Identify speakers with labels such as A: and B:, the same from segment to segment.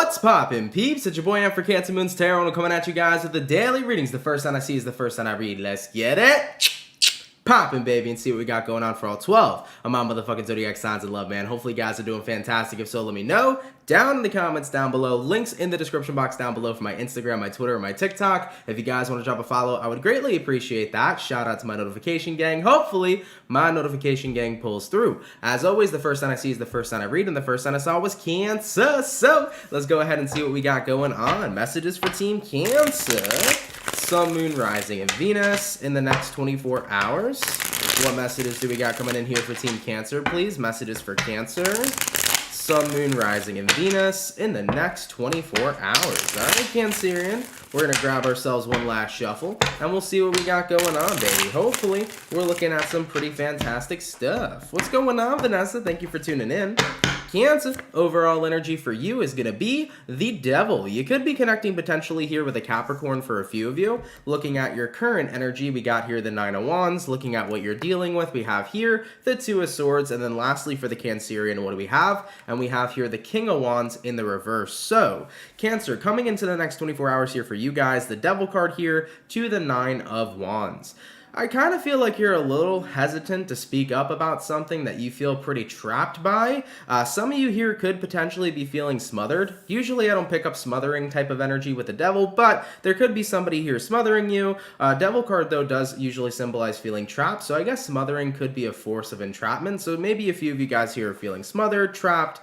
A: What's poppin', peeps? It's your boy M for CancerMoonsTarot, and I'm coming at you guys with the daily readings. The first sign I see is the first sign I read. Let's get it poppin', baby, and see what we got going on for all 12 of my motherfucking zodiac signs of love, man. Hopefully you guys are doing fantastic. If so, let me know down in the comments down below. Links in the description box down below for my Instagram, my Twitter, and my TikTok. If you guys want to drop a follow, I would greatly appreciate that. Shout out to my notification gang. Hopefully my notification gang pulls through. As always, the first sign I see is the first sign I read, and the first sign I saw was Cancer. So let's go ahead and see what we got going on. Messages for Team Cancer. Sun, Moon, Rising, and Venus in the next 24 hours. What messages do we got coming in here for Team Cancer, please? Messages for Cancer. Sun, Moon, Rising, and Venus in the next 24 hours. All right, Cancerian, we're going to grab ourselves one last shuffle, and we'll see what we got going on, baby. Hopefully, we're looking at some pretty fantastic stuff. What's going on, Vanessa? Thank you for tuning in. Cancer, overall energy for you is going to be the Devil. You could be connecting potentially here with a Capricorn for a few of you. Looking at your current energy, we got here the Nine of Wands. Looking at what you're dealing with, we have here the Two of Swords. And then lastly for the Cancerian, what do we have? And we have here the King of Wands in the reverse. So, Cancer, coming into the next 24 hours here for you guys, the Devil card here to the Nine of Wands. I kind of feel like you're a little hesitant to speak up about something that you feel pretty trapped by. Some of you here could potentially be feeling smothered. Usually I don't pick up smothering type of energy with the Devil, but there could be somebody here smothering you. Devil card, though, does usually symbolize feeling trapped, so I guess smothering could be a force of entrapment. So maybe a few of you guys here are feeling smothered, trapped.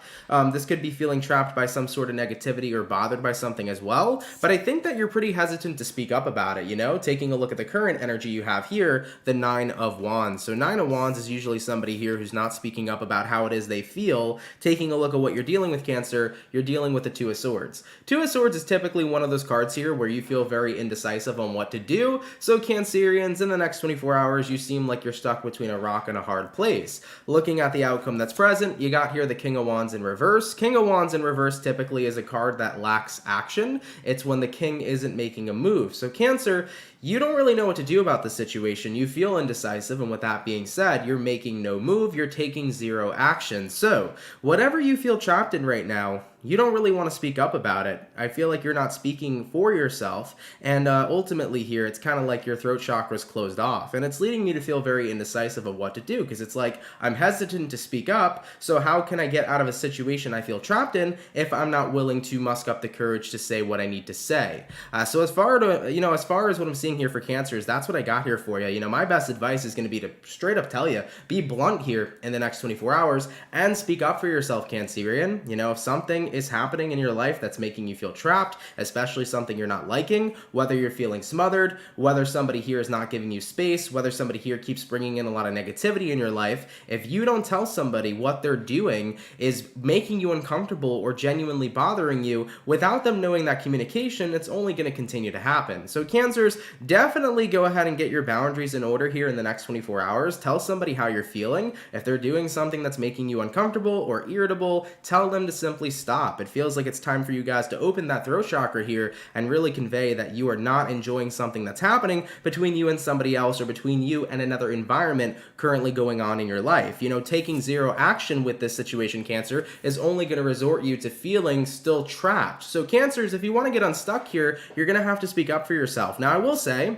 A: This could be feeling trapped by some sort of negativity or bothered by something as well. But I think that you're pretty hesitant to speak up about it, you know? Taking a look at the current energy you have here, the Nine of Wands. So Nine of Wands is usually somebody here who's not speaking up about how it is they feel. Taking a look at what you're dealing with, Cancer, you're dealing with the Two of Swords. Two of Swords is typically one of those cards here where you feel very indecisive on what to do. So Cancerians, in the next 24 hours, you seem like you're stuck between a rock and a hard place. Looking at the outcome that's present, you got here the King of Wands in reverse. King of Wands in reverse typically is a card that lacks action. It's when the king isn't making a move. So Cancer, you don't really know what to do about the situation. You feel indecisive, and with that being said, you're making no move, you're taking zero action. So, whatever you feel trapped in right now, you don't really want to speak up about it. I feel like you're not speaking for yourself, and ultimately here, it's kind of like your throat chakra's closed off, and it's leading me to feel very indecisive of what to do, because it's like, I'm hesitant to speak up, so how can I get out of a situation I feel trapped in if I'm not willing to muster up the courage to say what I need to say? So as far as what I'm seeing here for Cancers, that's what I got here for you. You know, my best advice is going to be to straight up tell you, be blunt here in the next 24 hours and speak up for yourself, Cancerian. You know, if something is happening in your life that's making you feel trapped, especially something you're not liking, whether you're feeling smothered, whether somebody here is not giving you space, whether somebody here keeps bringing in a lot of negativity in your life, if you don't tell somebody what they're doing is making you uncomfortable or genuinely bothering you without them knowing that communication, it's only going to continue to happen. So Cancers, definitely go ahead and get your boundaries in order here in the next 24 hours. Tell somebody how you're feeling. If they're doing something that's making you uncomfortable or irritable, tell them to simply stop. It feels like it's time for you guys to open that throat chakra here and really convey that you are not enjoying something that's happening between you and somebody else or between you and another environment currently going on in your life. You know, taking zero action with this situation, Cancer, is only going to resort you to feeling still trapped. So Cancers, if you want to get unstuck here, you're going to have to speak up for yourself. Now, I will say,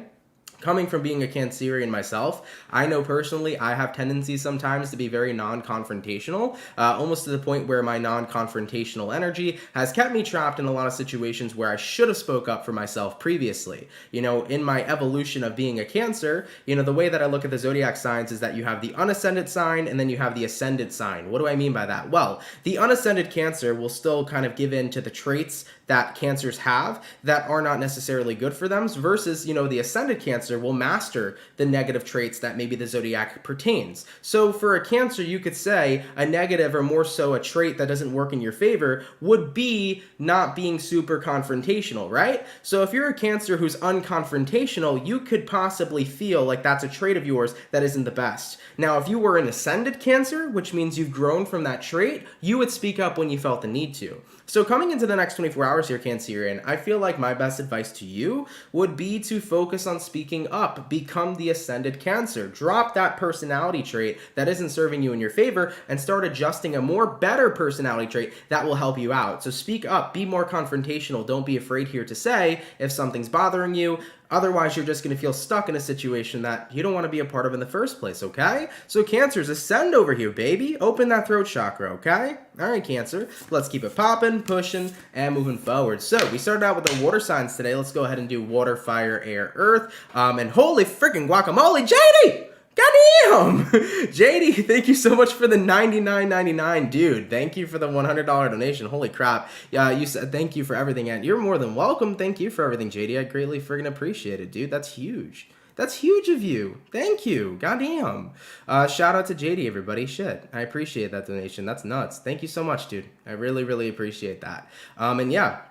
A: coming from being a Cancerian myself, I know personally I have tendencies sometimes to be very non-confrontational, almost to the point where my non-confrontational energy has kept me trapped in a lot of situations where I should have spoke up for myself previously. You know, in my evolution of being a Cancer, you know, the way that I look at the zodiac signs is that you have the unascended sign and then you have the ascended sign. What do I mean by that? Well, the unascended Cancer will still kind of give in to the traits that Cancers have that are not necessarily good for them, versus, you know, the ascended Cancer will master the negative traits that maybe the zodiac pertains. So for a Cancer, you could say a negative, or more so a trait that doesn't work in your favor, would be not being super confrontational, right? So if you're a Cancer who's unconfrontational, you could possibly feel like that's a trait of yours that isn't the best. Now, if you were an ascended Cancer, which means you've grown from that trait, you would speak up when you felt the need to. So coming into the next 24 hours here, Cancerian, I feel like my best advice to you would be to focus on speaking up, become the ascended Cancer, drop that personality trait that isn't serving you in your favor, and start adjusting a more better personality trait that will help you out. So speak up, be more confrontational, don't be afraid here to say if something's bothering you. Otherwise, you're just going to feel stuck in a situation that you don't want to be a part of in the first place, okay? So Cancers, ascend over here, baby. Open that throat chakra, okay? All right, Cancer. Let's keep it popping, pushing, and moving forward. So we started out with the water signs today. Let's go ahead and do water, fire, air, earth. And holy freaking guacamole, JD! Goddamn! JD, thank you so much for the $99.99. Dude, thank you for the $100 donation. Holy crap. Yeah, you said thank you for everything, and you're more than welcome. Thank you for everything, JD. I greatly friggin' appreciate it, dude. That's huge. That's huge of you. Thank you. Goddamn. Shout out to JD, everybody. Shit. I appreciate that donation. That's nuts. Thank you so much, dude. I really, really appreciate that. And yeah,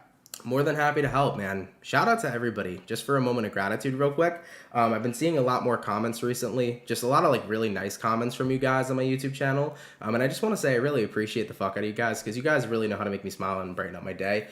A: more than happy to help, man. Shout out to everybody. Just for a moment of gratitude real quick. I've been seeing a lot more comments recently. Just a lot of like really nice comments from you guys on my YouTube channel. And I just want to say I really appreciate the fuck out of you guys because you guys really know how to make me smile and brighten up my day.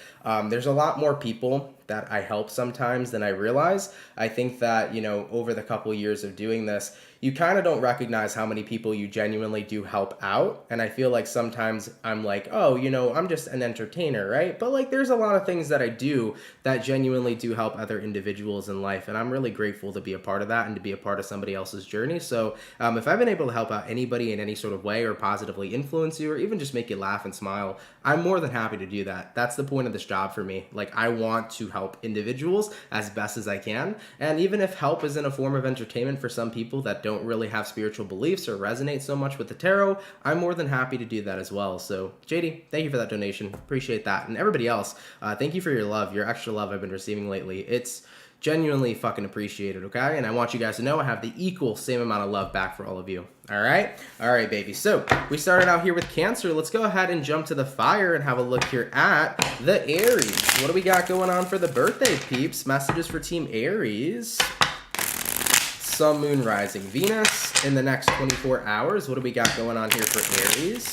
A: There's a lot more people that I help sometimes than I realize. I think that, you know, over the couple years of doing this, you kind of don't recognize how many people you genuinely do help out. And I feel like sometimes I'm like, oh, you know, I'm just an entertainer, right? But like there's a lot of things that I do that genuinely do help other individuals in life. And I'm really grateful to be a part of that and to be a part of somebody else's journey. So if I've been able to help out anybody in any sort of way or positively influence you or even just make you laugh and smile, I'm more than happy to do that. That's the point of this job for me. Like I want to help individuals as best as I can. And even if help is in a form of entertainment for some people that don't really have spiritual beliefs or resonate so much with the tarot, I'm more than happy to do that as well. So JD, thank you for that donation. Appreciate that. And everybody else, thank you for your love, your extra love I've been receiving lately. It's genuinely fucking appreciated, okay? And I want you guys to know I have the equal same amount of love back for all of you. All right, baby. So we started out here with Cancer. Let's go ahead and jump to the fire and have a look here at the Aries. What do we got going on for the birthday peeps? Messages for Team Aries. Sun, Moon, Rising, Venus in the next 24 hours. What do we got going on here for Aries?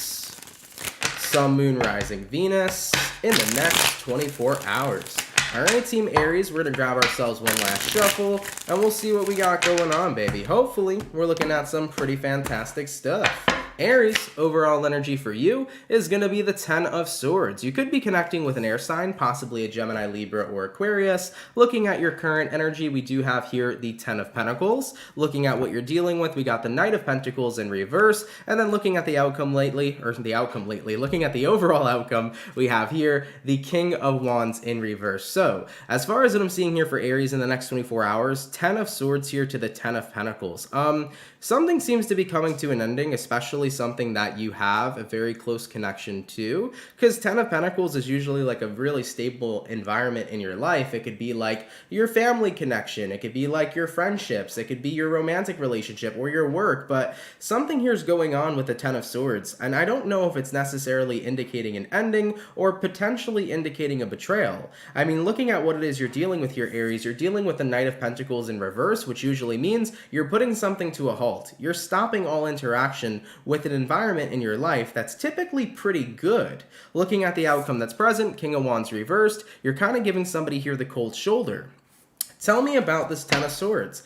A: Sun, Moon, Rising, Venus in the next 24 hours. All right, Team Aries, we're going to grab ourselves one last shuffle, and we'll see what we got going on, baby. Hopefully, we're looking at some pretty fantastic stuff. Aries, overall energy for you is going to be the 10 of Swords. You could be connecting with an air sign, possibly a Gemini, Libra, or Aquarius. Looking at your current energy, we do have here the 10 of Pentacles. Looking at what you're dealing with, we got the Knight of Pentacles in reverse. And then looking at the outcome lately, looking at the overall outcome, we have here the King of Wands in reverse. So, as far as what I'm seeing here for Aries in the next 24 hours, 10 of Swords here to the 10 of Pentacles. Something seems to be coming to an ending, especially something that you have a very close connection to, because 10 of Pentacles is usually like a really stable environment in your life. It could be like your family connection, it could be like your friendships, it could be your romantic relationship or your work, but something here is going on with the 10 of Swords, and I don't know if it's necessarily indicating an ending or potentially indicating a betrayal. I mean, looking at what it is you're dealing with here, Aries, you're dealing with the Knight of Pentacles in reverse, which usually means you're putting something to a halt. You're stopping all interaction with an environment in your life that's typically pretty good. Looking at the outcome that's present, King of Wands reversed, you're kind of giving somebody here the cold shoulder. Tell me about this 10 of Swords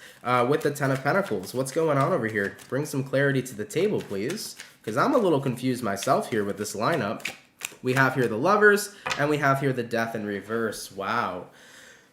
A: with the 10 of Pentacles. What's going on over here? Bring some clarity to the table, please, because I'm a little confused myself here with this lineup. We have here the Lovers, and we have here the Death in reverse. Wow.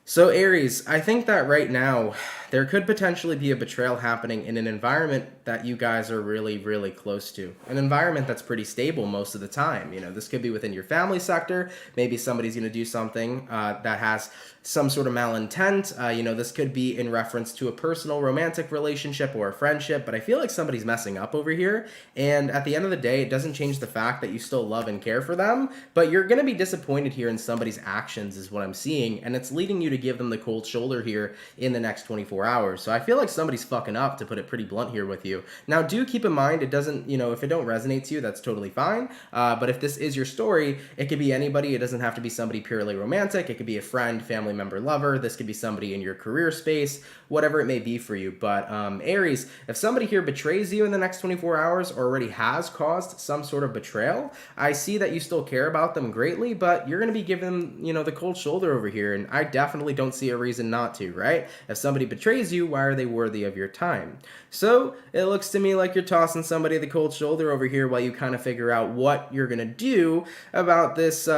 A: So Aries, I think that right now there could potentially be a betrayal happening in an environment that you guys are really, really close to. An environment that's pretty stable most of the time. You know, this could be within your family sector. Maybe somebody's going to do something that has some sort of malintent. You know, this could be in reference to a personal romantic relationship or a friendship, but I feel like somebody's messing up over here. And at the end of the day, it doesn't change the fact that you still love and care for them, but you're going to be disappointed here in somebody's actions is what I'm seeing. And it's leading you to give them the cold shoulder here in the next 24 hours. So I feel like somebody's fucking up, to put it pretty blunt here with you. Now, do keep in mind, it doesn't, if it don't resonate to you, that's totally fine. But if this is your story, it could be anybody. It doesn't have to be somebody purely romantic. It could be a friend, family member, lover. This could be somebody in your career space, whatever it may be for you. But Aries, if somebody here betrays you in the next 24 hours or already has caused some sort of betrayal, I see that you still care about them greatly, but you're going to be giving them, the cold shoulder over here. And I definitely don't see a reason not to, right? If somebody betrays you, why are they worthy of your time? So it looks to me like you're tossing somebody the cold shoulder over here while you kind of figure out what you're going to do about this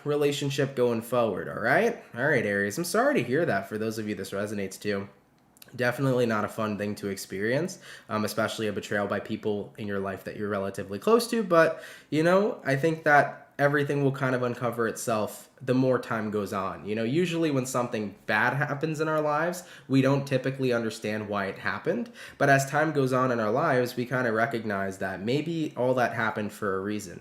A: relationship going forward, all right? All right, Aries, I'm sorry to hear that for those of you this resonates to. Definitely not a fun thing to experience, especially a betrayal by people in your life that you're relatively close to. But, I think that everything will kind of uncover itself the more time goes on. Usually when something bad happens in our lives, we don't typically understand why it happened. But as time goes on in our lives, we kind of recognize that maybe all that happened for a reason,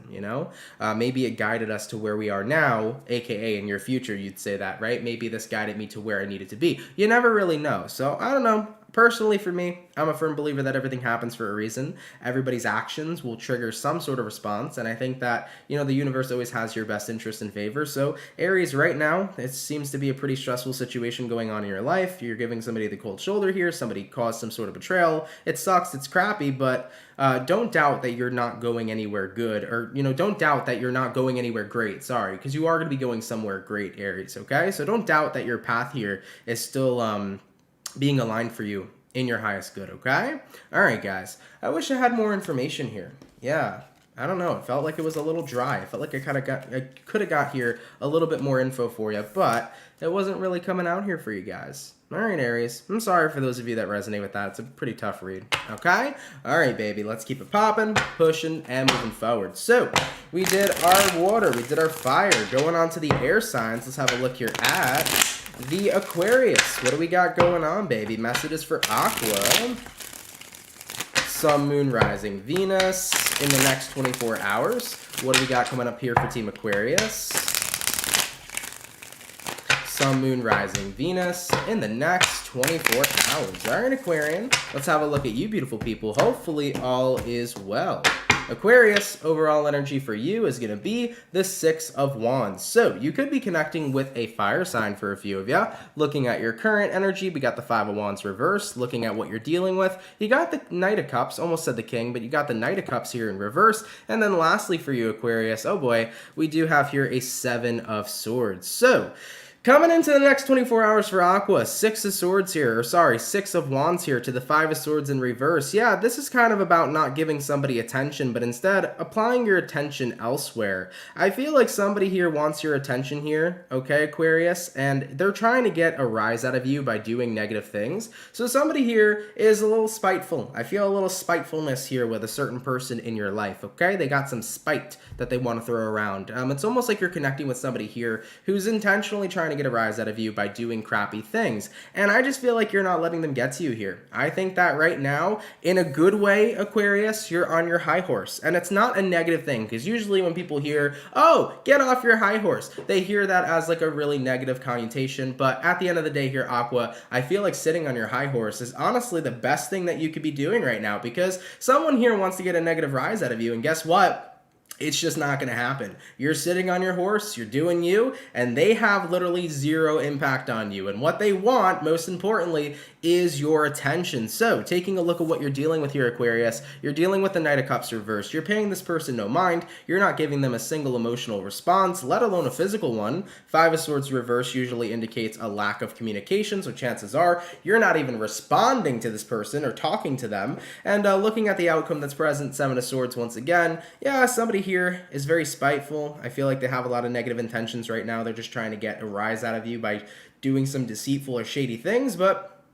A: maybe it guided us to where we are now, aka in your future, you'd say that, right? Maybe this guided me to where I needed to be. You never really know. So I don't know. Personally, for me, I'm a firm believer that everything happens for a reason. Everybody's actions will trigger some sort of response, and I think that, the universe always has your best interest in favor. So, Aries, right now, it seems to be a pretty stressful situation going on in your life. You're giving somebody the cold shoulder here. Somebody caused some sort of betrayal. It sucks. It's crappy, but don't doubt that you're not going anywhere good, or, don't doubt that you're not going anywhere great. Sorry, because you are going to be going somewhere great, Aries, okay? So don't doubt that your path here is still being aligned for you in your highest good, okay? All right, guys. I wish I had more information here. Yeah, I don't know. It felt like it was a little dry. I felt like I could have got here a little bit more info for you, but it wasn't really coming out here for you guys. All right, Aries. I'm sorry for those of you that resonate with that. It's a pretty tough read, okay? All right, baby. Let's keep it popping, pushing, and moving forward. So we did our water. We did our fire. Going on to the air signs. Let's have a look here at the Aquarius. What do we got going on, baby? Messages for Aqua. Sun, Moon, Rising, Venus in the next 24 hours. What do we got coming up here for Team Aquarius? Sun, Moon, Rising, Venus in the next 24 hours. All right, Aquarian. Let's have a look at you, beautiful people. Hopefully all is well. Aquarius, overall energy for you is going to be the Six of Wands. So you could be connecting with a fire sign for a few of you. Looking at your current energy, we got the Five of Wands reverse. Looking at what you're dealing with, you got the Knight of Cups, almost said the King, but you got the Knight of Cups here in reverse. And then lastly for you, Aquarius, oh boy, we do have here a Seven of Swords. So coming into the next 24 hours for Aqua, Six of Wands here to the Five of Swords in reverse. Yeah, this is kind of about not giving somebody attention, but instead applying your attention elsewhere. I feel like somebody here wants your attention here, okay, Aquarius, and they're trying to get a rise out of you by doing negative things. So somebody here is a little spiteful. I feel a little spitefulness here with a certain person in your life, okay? They got some spite that they want to throw around. It's almost like you're connecting with somebody here who's intentionally trying to get a rise out of you by doing crappy things. And I just feel like you're not letting them get to you here. I think that right now, in a good way, Aquarius, you're on your high horse. And it's not a negative thing, because usually when people hear, oh, get off your high horse, they hear that as like a really negative connotation. But at the end of the day here, Aqua, I feel like sitting on your high horse is honestly the best thing that you could be doing right now, because someone here wants to get a negative rise out of you. And guess what? It's just not going to happen. You're sitting on your horse, you're doing you, and they have literally zero impact on you. And what they want, most importantly, is your attention. So, taking a look at what you're dealing with here, Aquarius, you're dealing with the Knight of Cups reversed. You're paying this person no mind. You're not giving them a single emotional response, let alone a physical one. Five of Swords reversed usually indicates a lack of communication, so chances are you're not even responding to this person or talking to them. And looking at the outcome that's present, Seven of Swords once again, yeah, somebody here is very spiteful. I feel like they have a lot of negative intentions right now. They're just trying to get a rise out of you by doing some deceitful or shady things, but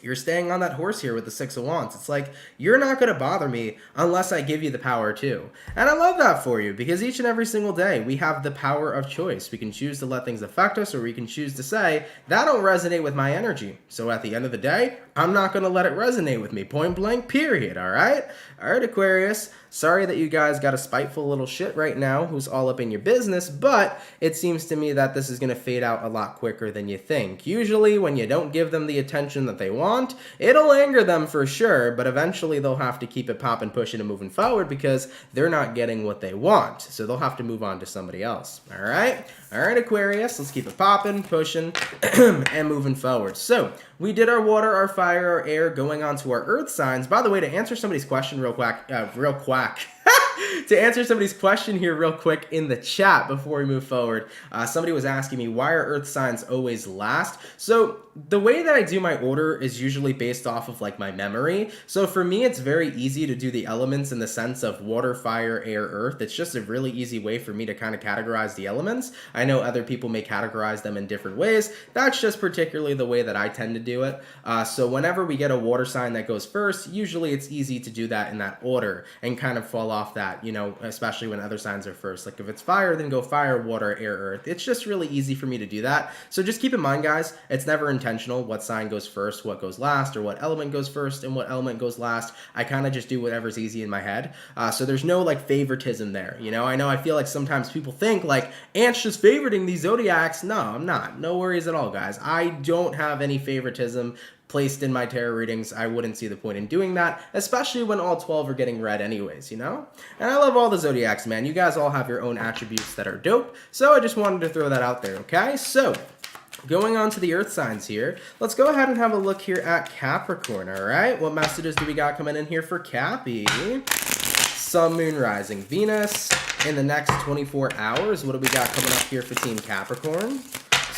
A: you're staying on that horse here with the Six of Wands. It's like, you're not going to bother me unless I give you the power to. And I love that for you, because each and every single day we have the power of choice. We can choose to let things affect us, or we can choose to say, that don't resonate with my energy. So at the end of the day, I'm not going to let it resonate with me. Point blank, period. All right? All right, Aquarius. Sorry that you guys got a spiteful little shit right now who's all up in your business, but it seems to me that this is going to fade out a lot quicker than you think. Usually, when you don't give them the attention that they want, it'll anger them for sure, but eventually they'll have to keep it popping, pushing, and moving forward because they're not getting what they want. So they'll have to move on to somebody else. All right? All right, Aquarius, let's keep it popping, pushing, and moving forward. So we did our water, our fire, our air, going on to our earth signs. By the way, to answer somebody's question real quick, to answer somebody's question here real quick in the chat before we move forward, somebody was asking me, why are earth signs always last? So the way that I do my order is usually based off of like my memory. So for me, it's very easy to do the elements in the sense of water, fire, air, earth. It's just a really easy way for me to kind of categorize the elements. I know other people may categorize them in different ways. That's just particularly the way that I tend to do it. So whenever we get a water sign that goes first, usually it's easy to do that in that order and kind of fall off that, you know, especially when other signs are first. Like if it's fire, then go fire, water, air, earth. It's just really easy for me to do that. So just keep in mind, guys, it's never intentional what sign goes first, what goes last, or what element goes first and what element goes last. I kind of just do whatever's easy in my head. So there's no like favoritism there. You know, I feel like sometimes people think like Ant's just favoriting these zodiacs. No, I'm not. No worries at all, guys. I don't have any favoritism placed in my tarot readings. I wouldn't see the point in doing that, especially when all 12 are getting read anyways, you know? And I love all the zodiacs, man. You guys all have your own attributes that are dope, so I just wanted to throw that out there, okay? So going on to the earth signs here, let's go ahead and have a look here at Capricorn, all right? What messages do we got coming in here for Cappy? Sun, Moon, Rising, Venus. In the next 24 hours, what do we got coming up here for Team Capricorn?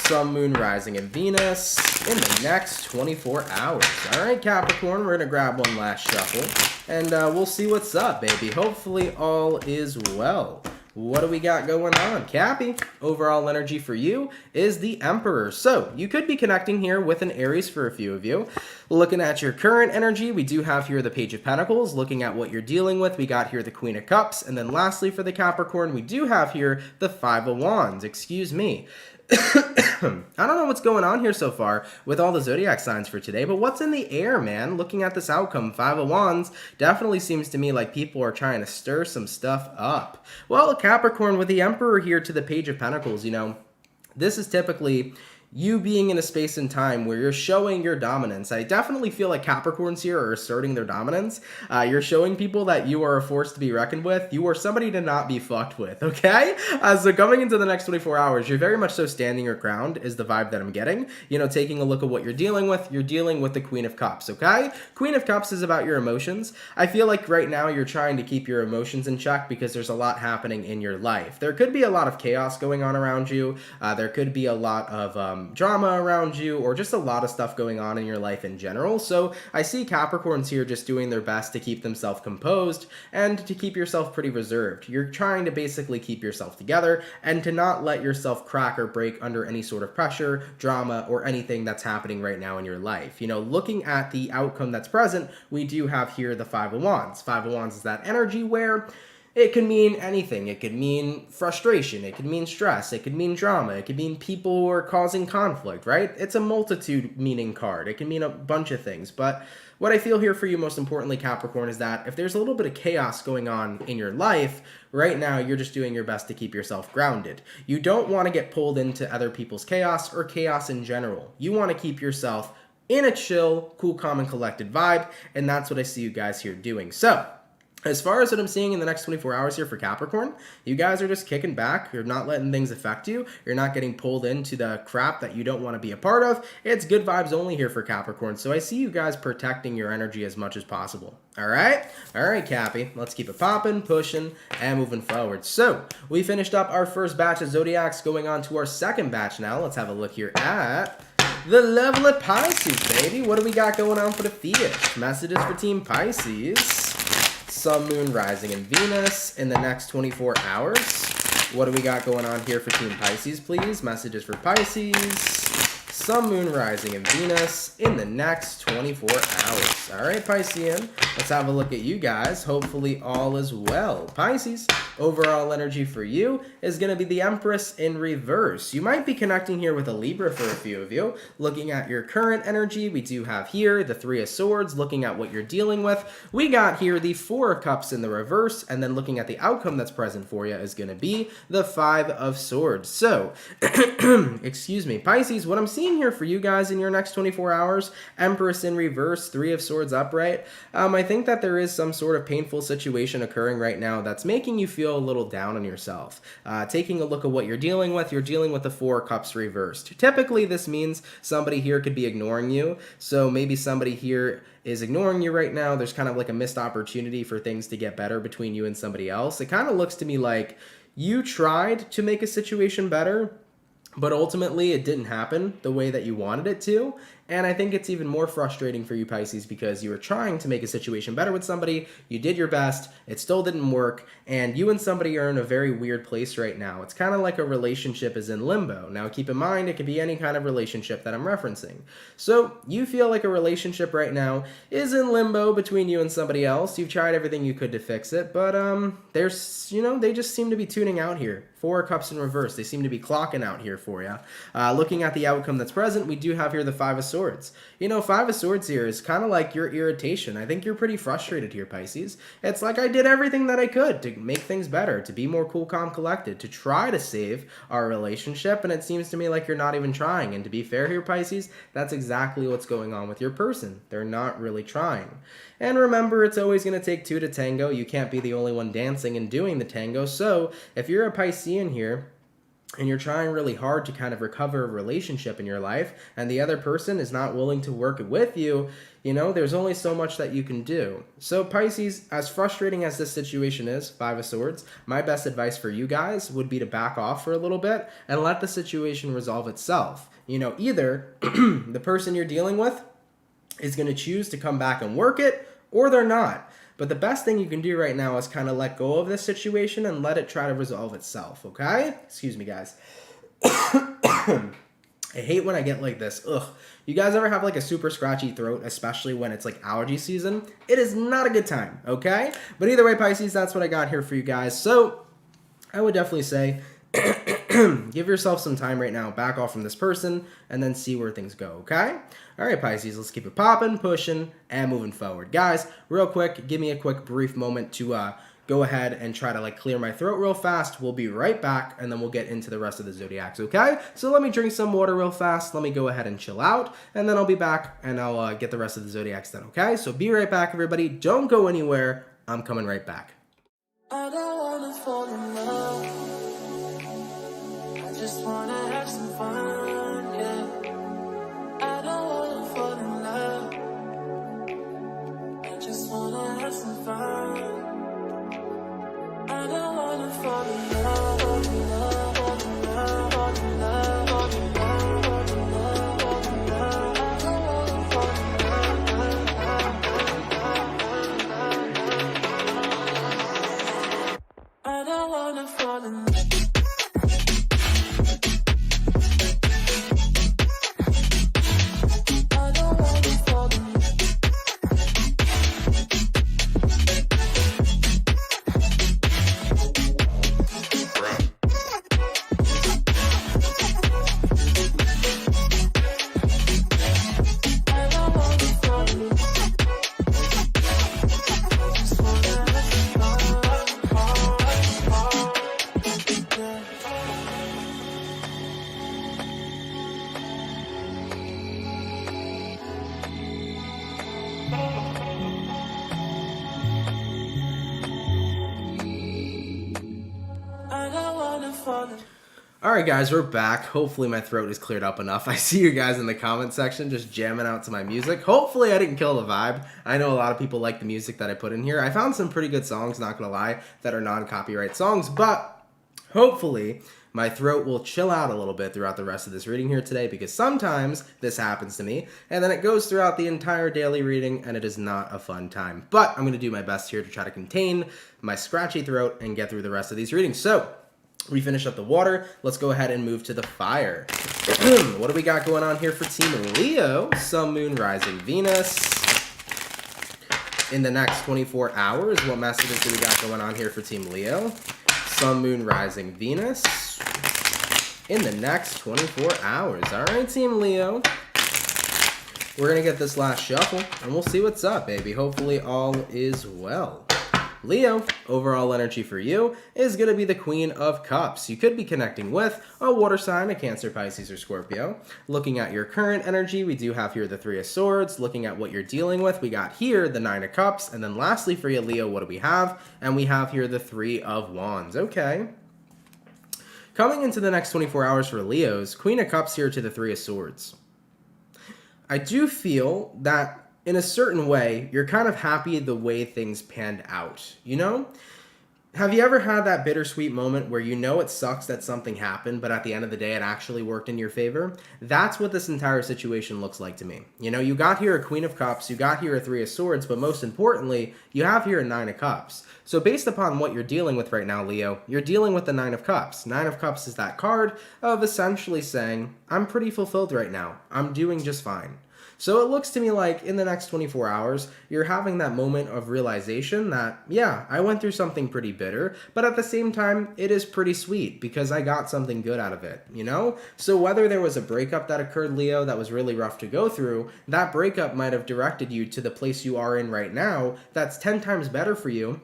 A: Sun, Moon, Rising, and Venus in the next 24 hours. All right, Capricorn, we're going to grab one last shuffle, and we'll see what's up, baby. Hopefully all is well. What do we got going on? Cappy, overall energy for you is the Emperor. So you could be connecting here with an Aries for a few of you. Looking at your current energy, we do have here the Page of Pentacles. Looking at what you're dealing with, we got here the Queen of Cups. And then lastly for the Capricorn, we do have here the Five of Wands. Excuse me. I don't know what's going on here so far with all the zodiac signs for today, but what's in the air, man? Looking at this outcome, Five of Wands definitely seems to me like people are trying to stir some stuff up. Well, Capricorn with the Emperor here to the Page of Pentacles, you know, this is typically you being in a space and time where you're showing your dominance. I definitely feel like Capricorns here are asserting their dominance. You're showing people that you are a force to be reckoned with. You are somebody to not be fucked with, okay? So coming into the next 24 hours, you're very much so standing your ground is the vibe that I'm getting. You know, taking a look at what you're dealing with the Queen of Cups, okay? Queen of Cups is about your emotions. I feel like right now you're trying to keep your emotions in check because there's a lot happening in your life. There could be a lot of chaos going on around you. There could be a lot of drama around you, or just a lot of stuff going on in your life in general. So I see Capricorns here just doing their best to keep themselves composed and to keep yourself pretty reserved. You're trying to basically keep yourself together and to not let yourself crack or break under any sort of pressure, drama, or anything that's happening right now in your life. You know, looking at the outcome that's present, we do have here the Five of Wands. Five of Wands is that energy where it can mean anything. It could mean frustration. It could mean stress. It could mean drama. It could mean people who are causing conflict, right? It's a multitude meaning card. It can mean a bunch of things. But what I feel here for you most importantly, Capricorn, is that if there's a little bit of chaos going on in your life, right now you're just doing your best to keep yourself grounded. You don't want to get pulled into other people's chaos or chaos in general. You want to keep yourself in a chill, cool, calm, and collected vibe. And that's what I see you guys here doing. So as far as what I'm seeing in the next 24 hours here for Capricorn, you guys are just kicking back. You're not letting things affect you. You're not getting pulled into the crap that you don't want to be a part of. It's good vibes only here for Capricorn. So I see you guys protecting your energy as much as possible. All right? All right, Cappy. Let's keep it popping, pushing, and moving forward. So we finished up our first batch of zodiacs, going on to our second batch now. Let's have a look here at the level of Pisces, baby. What do we got going on for the fish? Messages for Team Pisces. Sun, Moon, Rising, and Venus in the next 24 hours. What do we got going on here for Team Pisces, please? Messages for Pisces. Sun, Moon, Rising, and Venus in the next 24 hours. All right, Piscean, let's have a look at you guys. Hopefully all is well. Pisces, overall energy for you is going to be the Empress in reverse. You might be connecting here with a Libra for a few of you. Looking at your current energy, we do have here the Three of Swords. Looking at what you're dealing with, we got here the Four of Cups in the reverse, and then looking at the outcome that's present for you is going to be the Five of Swords. So, excuse me, Pisces, what I'm seeing here for you guys in your next 24 hours, Empress in reverse, Three of Swords upright, I think that there is some sort of painful situation occurring right now that's making you feel a little down on yourself. Taking a look at what you're dealing with the Four of Cups reversed. Typically, this means somebody here could be ignoring you, so maybe somebody here is ignoring you right now. There's kind of like a missed opportunity for things to get better between you and somebody else. It kind of looks to me like you tried to make a situation better, but ultimately it didn't happen the way that you wanted it to. And I think it's even more frustrating for you, Pisces, because you were trying to make a situation better with somebody, you did your best, it still didn't work, and you and somebody are in a very weird place right now. It's kind of like a relationship is in limbo. Now, keep in mind, it could be any kind of relationship that I'm referencing. So, you feel like a relationship right now is in limbo between you and somebody else. You've tried everything you could to fix it, but there's, they just seem to be tuning out here. Four of Cups in reverse. They seem to be clocking out here for you. Looking at the outcome that's present, we do have here the Five of Swords. Five of Swords here is kind of like your irritation. I think you're pretty frustrated here, Pisces. It's like I did everything that I could to make things better, to be more cool, calm, collected, to try to save our relationship, and it seems to me like you're not even trying. And to be fair here, Pisces, that's exactly what's going on with your person. They're not really trying. And remember, it's always going to take two to tango. You can't be the only one dancing and doing the tango. So if you're a Piscean here, and you're trying really hard to kind of recover a relationship in your life, and the other person is not willing to work with you, there's only so much that you can do. So Pisces, as frustrating as this situation is, Five of Swords, my best advice for you guys would be to back off for a little bit and let the situation resolve itself. Either the person you're dealing with is going to choose to come back and work it, or they're not. But the best thing you can do right now is kind of let go of this situation and let it try to resolve itself, okay? Excuse me, guys. I hate when I get like this. Ugh. You guys ever have like a super scratchy throat, especially when it's like allergy season? It is not a good time, okay? But either way, Pisces, that's what I got here for you guys. So I would definitely say give yourself some time right now, back off from this person, and then see where things go, okay? All right, Pisces, let's keep it popping, pushing, and moving forward. Guys, real quick, give me a quick brief moment to go ahead and try to clear my throat real fast. We'll be right back, and then we'll get into the rest of the zodiacs, okay? So let me drink some water real fast. Let me go ahead and chill out, and then I'll be back, and I'll get the rest of the zodiacs done, okay? So be right back, everybody. Don't go anywhere. I'm coming right back.
B: I don't wanna fall in love. I just wanna have some fun, yeah. I don't wanna fall in love. I just wanna have some fun. I don't wanna fall in love, fall in love, fall in love, fall in love, fall in love, fall in love, fall in love. I don't wanna fall in love. I don't wanna fall in love.
A: Alright guys, we're back. Hopefully my throat is cleared up enough. I see you guys in the comment section just jamming out to my music. Hopefully I didn't kill the vibe. I know a lot of people like the music that I put in here. I found some pretty good songs, not gonna lie, that are non-copyright songs, but hopefully my throat will chill out a little bit throughout the rest of this reading here today, because sometimes this happens to me, and then it goes throughout the entire daily reading, and it is not a fun time. But I'm going to do my best here to try to contain my scratchy throat and get through the rest of these readings. So, We finish up the water. Let's go ahead and move to the fire. What do we got going on here for Team Leo? Sun, Moon, Rising, Venus. In the next 24 hours, what messages do we got going on here for Team Leo? Sun, Moon, Rising, Venus. In the next 24 hours. All right, Team Leo. We're going to get this last shuffle, and we'll see what's up, baby. Hopefully all is well. Leo, overall energy for you is going to be the Queen of Cups. You could be connecting with a water sign, a Cancer, Pisces, or Scorpio. Looking at your current energy, we do have here the Three of Swords. Looking at what you're dealing with, we got here the Nine of Cups. And then lastly for you, Leo, what do we have? And we have here the Three of Wands. Okay. Coming into the next 24 hours for Leos, Queen of Cups here to the Three of Swords. I do feel that in a certain way, you're kind of happy the way things panned out, you know? Have you ever had that bittersweet moment where you know it sucks that something happened, but at the end of the day, it actually worked in your favor? That's what this entire situation looks like to me. You know, you got here a Queen of Cups, you got here a Three of Swords, but most importantly, you have here a Nine of Cups. So based upon what you're dealing with right now, Leo, you're dealing with the Nine of Cups. Nine of Cups is that card of essentially saying, I'm pretty fulfilled right now. I'm doing just fine. So it looks to me like in the next 24 hours, you're having that moment of realization that, yeah, I went through something pretty bitter, but at the same time, it is pretty sweet because I got something good out of it, you know? So whether there was a breakup that occurred, Leo, that was really rough to go through, that breakup might have directed you to the place you are in right now that's 10 times better for you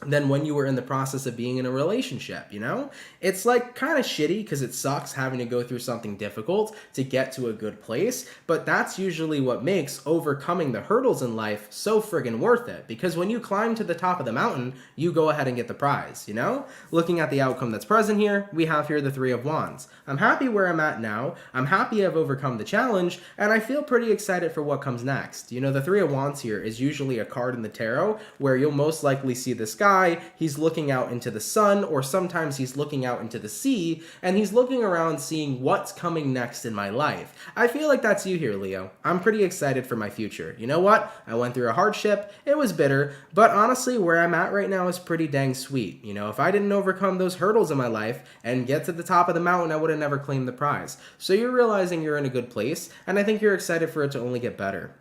A: than when you were in the process of being in a relationship, you know? It's like kind of shitty because it sucks having to go through something difficult to get to a good place, but that's usually what makes overcoming the hurdles in life so friggin' worth it, because when you climb to the top of the mountain, you go ahead and get the prize, you know? Looking at the outcome that's present here, we have here the Three of Wands. I'm happy where I'm at now, I'm happy I've overcome the challenge, and I feel pretty excited for what comes next. You know, the Three of Wands here is usually a card in the tarot where you'll most likely see this guy. He's looking out into the sun, or sometimes he's looking out into the sea, and he's looking around seeing what's coming next in my life. I feel like that's you here, Leo. I'm pretty excited for my future. You know what? I went through a hardship. It was bitter, but honestly, where I'm at right now is pretty dang sweet. You know, if I didn't overcome those hurdles in my life and get to the top of the mountain, I would have never claimed the prize. So you're realizing you're in a good place, and I think you're excited for it to only get better.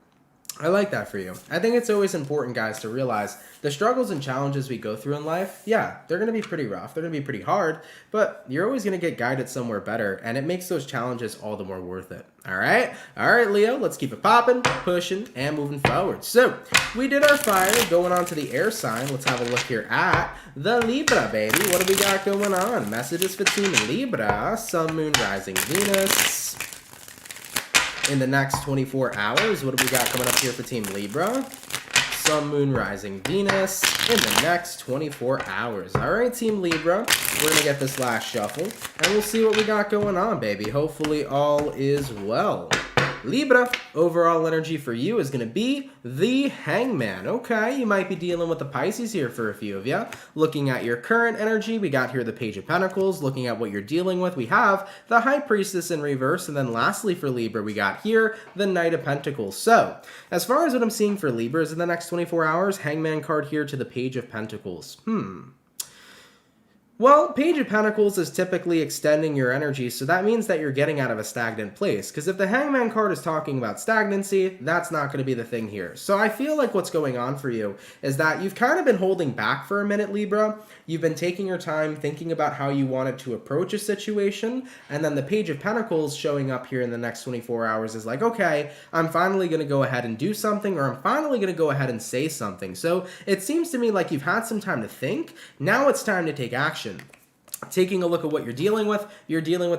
A: I like that for you. I think it's always important, guys, to realize the struggles and challenges we go through in life, yeah, they're going to be pretty rough. They're going to be pretty hard, but you're always going to get guided somewhere better, and it makes those challenges all the more worth it. All right, Leo, let's keep it popping, pushing, and moving forward. So we did our fire, going on to the air sign. Let's have a look here at the Libra, baby. What do we got going on? Messages for Team Libra, Sun, Moon, Rising, Venus. In the next 24 hours, what do we got coming up here for Team Libra? Sun, Moon, Rising, Venus. In the next 24 hours. All right, Team Libra, we're going to get this last shuffle, and we'll see what we got going on, baby. Hopefully all is well. Libra, overall energy for you is going to be the Hangman. Okay, you might be dealing with the Pisces here for a few of you. Looking at your current energy, we got here the Page of Pentacles. Looking at what you're dealing with, we have the High Priestess in reverse. And then lastly for Libra, we got here the Knight of Pentacles. So, as far as what I'm seeing for Libras in the next 24 hours, Hangman card here to the Page of Pentacles. Well, Page of Pentacles is typically extending your energy, so that means that you're getting out of a stagnant place. Because if the Hangman card is talking about stagnancy, that's not going to be the thing here. So I feel like what's going on for you is that you've kind of been holding back for a minute, Libra. You've been taking your time thinking about how you wanted to approach a situation, and then the Page of Pentacles showing up here in the next 24 hours is like, okay, I'm finally going to go ahead and do something, or I'm finally going to go ahead and say something. So it seems to me like you've had some time to think. Now it's time to take action. Taking a look at what you're dealing with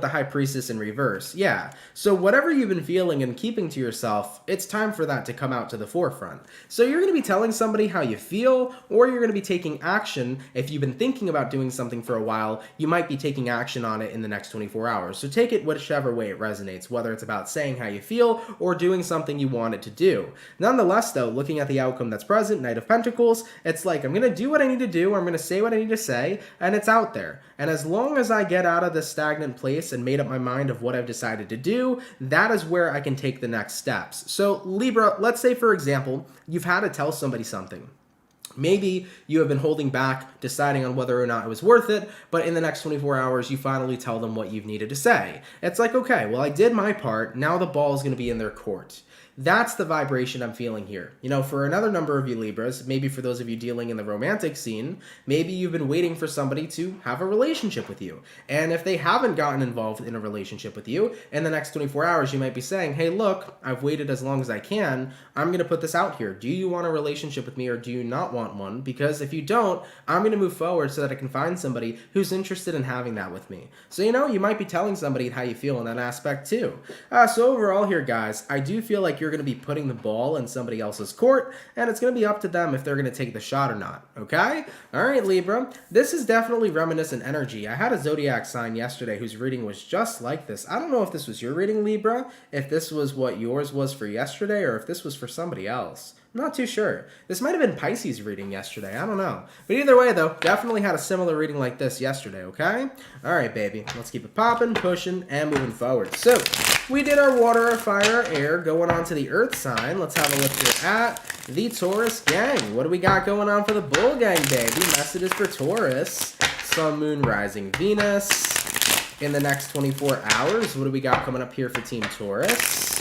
A: the High Priestess in reverse. Yeah, so whatever you've been feeling and keeping to yourself, it's time for that to come out to the forefront. So you're going to be telling somebody how you feel, or you're going to be taking action. If you've been thinking about doing something for a while, you might be taking action on it in the next 24 hours. So take it whichever way it resonates, whether it's about saying how you feel or doing something you wanted to do. Nonetheless, though, looking at the outcome that's present, Knight of Pentacles, it's like I'm going to do what I need to do, or I'm going to say what I need to say, and it's out there. And as long as I get out of this stagnant place and made up my mind of what I've decided to do, that is where I can take the next steps. So Libra, let's say, for example, you've had to tell somebody something. Maybe you have been holding back, deciding on whether or not it was worth it, but in the next 24 hours, you finally tell them what you've needed to say. It's like, okay, well, I did my part. Now the ball is going to be in their court. That's the vibration I'm feeling here. You know, for another number of you Libras, maybe for those of you dealing in the romantic scene, maybe you've been waiting for somebody to have a relationship with you. And if they haven't gotten involved in a relationship with you, in the next 24 hours, you might be saying, hey, look, I've waited as long as I can. I'm going to put this out here. Do you want a relationship with me or do you not want one? Because if you don't, I'm going to move forward so that I can find somebody who's interested in having that with me. So, you know, you might be telling somebody how you feel in that aspect too. So overall here, guys, I do feel like you're going to be putting the ball in somebody else's court, and it's going to be up to them if they're going to take the shot or not, okay? All right, Libra, this is definitely reminiscent energy. I had a zodiac sign yesterday whose reading was just like this. I don't know if this was your reading, Libra, if this was what yours was for yesterday, or if this was for somebody else. I'm not too sure. This might have been Pisces reading yesterday. I don't know. But either way, though, definitely had a similar reading like this yesterday, okay? All right, baby. Let's keep it popping, pushing, and moving forward. So, we did our water, our fire, our air, going on to the earth sign. Let's have a look here at the Taurus gang. What do we got going on for the bull gang, baby? Messages for Taurus. Sun, Moon, Rising, Venus. In the next 24 hours, what do we got coming up here for Team Taurus?